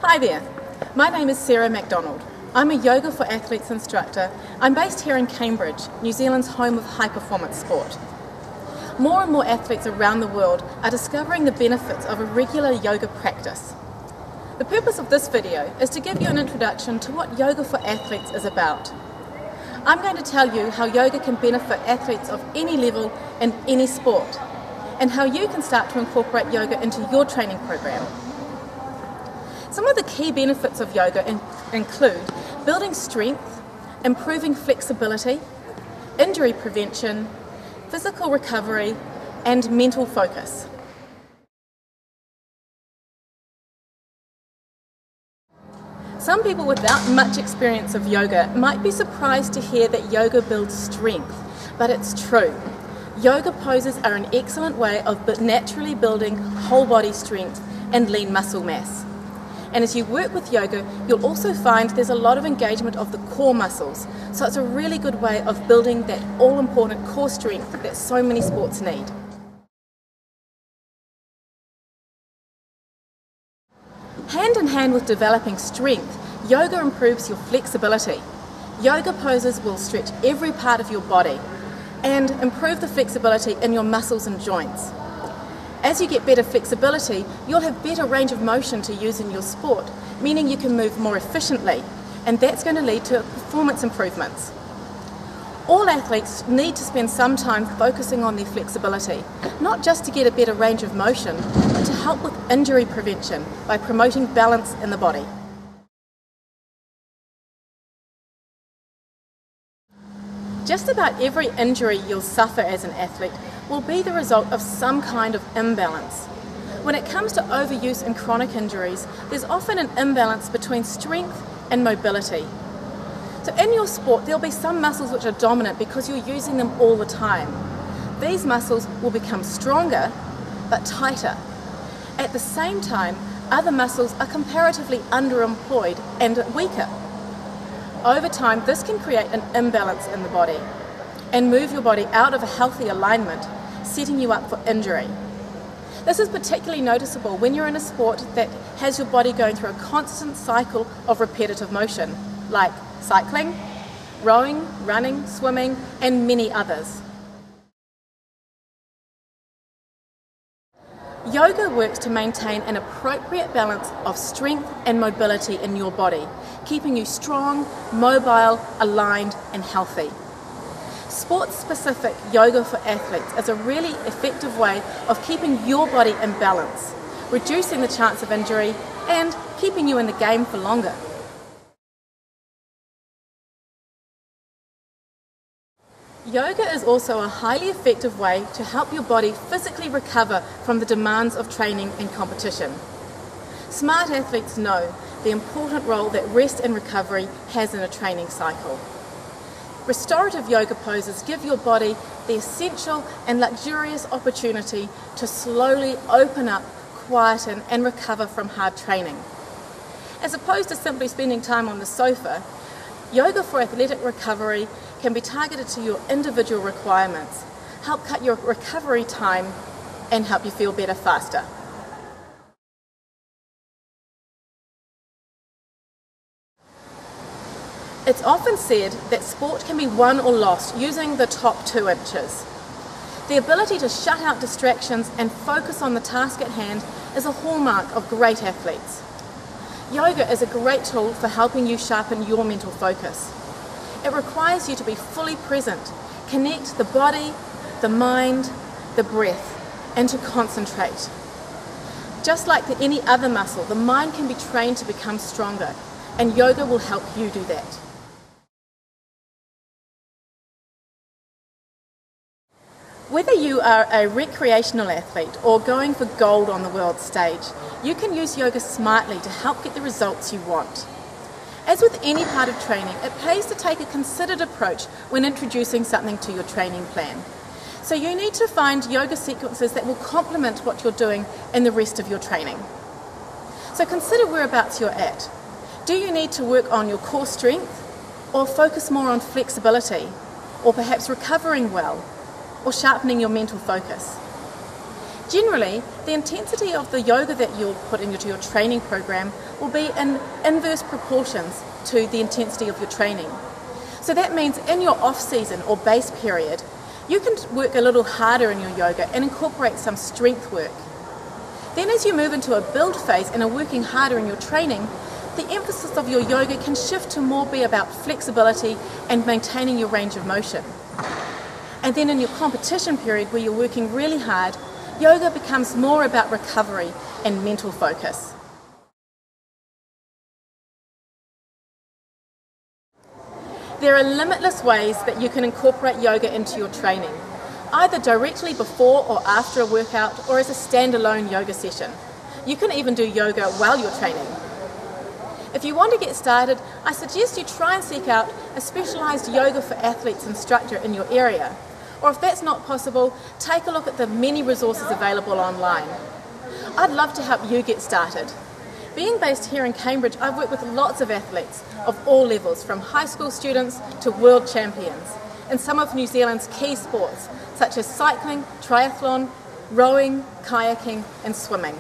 Hi there, my name is Sarah MacDonald. I'm a Yoga for Athletes instructor. I'm based here in Cambridge, New Zealand's home of high performance sport. More and more athletes around the world are discovering the benefits of a regular yoga practice. The purpose of this video is to give you an introduction to what Yoga for Athletes is about. I'm going to tell you how yoga can benefit athletes of any level in any sport, and how you can start to incorporate yoga into your training program. Some of the key benefits of yoga include building strength, improving flexibility, injury prevention, physical recovery, and mental focus. Some people without much experience of yoga might be surprised to hear that yoga builds strength, but it's true. Yoga poses are an excellent way of naturally building whole body strength and lean muscle mass. And as you work with yoga, you'll also find there's a lot of engagement of the core muscles, so it's a really good way of building that all-important core strength that so many sports need. Hand in hand with developing strength, yoga improves your flexibility. Yoga poses will stretch every part of your body and improve the flexibility in your muscles and joints. As you get better flexibility, you'll have better range of motion to use in your sport, meaning you can move more efficiently, and that's going to lead to performance improvements. All athletes need to spend some time focusing on their flexibility, not just to get a better range of motion, but to help with injury prevention by promoting balance in the body. Just about every injury you'll suffer as an athlete will be the result of some kind of imbalance. When it comes to overuse and chronic injuries, there's often an imbalance between strength and mobility. So in your sport, there'll be some muscles which are dominant because you're using them all the time. These muscles will become stronger, but tighter. At the same time, other muscles are comparatively underemployed and weaker. Over time, this can create an imbalance in the body and move your body out of a healthy alignment, setting you up for injury. This is particularly noticeable when you're in a sport that has your body going through a constant cycle of repetitive motion, like cycling, rowing, running, swimming, and many others. Yoga works to maintain an appropriate balance of strength and mobility in your body, keeping you strong, mobile, aligned, and healthy. Sport-specific yoga for athletes is a really effective way of keeping your body in balance, reducing the chance of injury, and keeping you in the game for longer. Yoga is also a highly effective way to help your body physically recover from the demands of training and competition. Smart athletes know the important role that rest and recovery has in a training cycle. Restorative yoga poses give your body the essential and luxurious opportunity to slowly open up, quieten, and recover from hard training. As opposed to simply spending time on the sofa, yoga for athletic recovery can be targeted to your individual requirements, help cut your recovery time, and help you feel better faster. It's often said that sport can be won or lost using the top 2 inches. The ability to shut out distractions and focus on the task at hand is a hallmark of great athletes. Yoga is a great tool for helping you sharpen your mental focus. It requires you to be fully present, connect the body, the mind, the breath, and to concentrate. Just like any other muscle, the mind can be trained to become stronger, and yoga will help you do that. Whether you are a recreational athlete or going for gold on the world stage, you can use yoga smartly to help get the results you want. As with any part of training, it pays to take a considered approach when introducing something to your training plan. So you need to find yoga sequences that will complement what you're doing in the rest of your training. So consider whereabouts you're at. Do you need to work on your core strength, or focus more on flexibility, or perhaps recovering well, or sharpening your mental focus? Generally, the intensity of the yoga that you'll put into your training program will be in inverse proportions to the intensity of your training. So that means in your off-season or base period, you can work a little harder in your yoga and incorporate some strength work. Then as you move into a build phase and are working harder in your training, the emphasis of your yoga can shift to more be about flexibility and maintaining your range of motion. And then in your competition period where you're working really hard, yoga becomes more about recovery and mental focus. There are limitless ways that you can incorporate yoga into your training, either directly before or after a workout or as a standalone yoga session. You can even do yoga while you're training. If you want to get started, I suggest you try and seek out a specialised yoga for athletes instructor in your area. Or if that's not possible, take a look at the many resources available online. I'd love to help you get started. Being based here in Cambridge, I've worked with lots of athletes of all levels, from high school students to world champions, in some of New Zealand's key sports, such as cycling, triathlon, rowing, kayaking and swimming.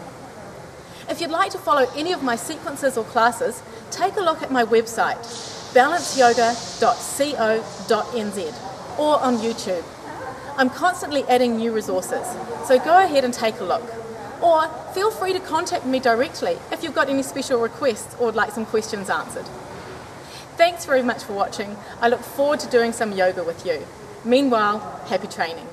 If you'd like to follow any of my sequences or classes, take a look at my website, balanceyoga.co.nz, or on YouTube. I'm constantly adding new resources, so go ahead and take a look. Or feel free to contact me directly if you've got any special requests or would like some questions answered. Thanks very much for watching. I look forward to doing some yoga with you. Meanwhile, happy training.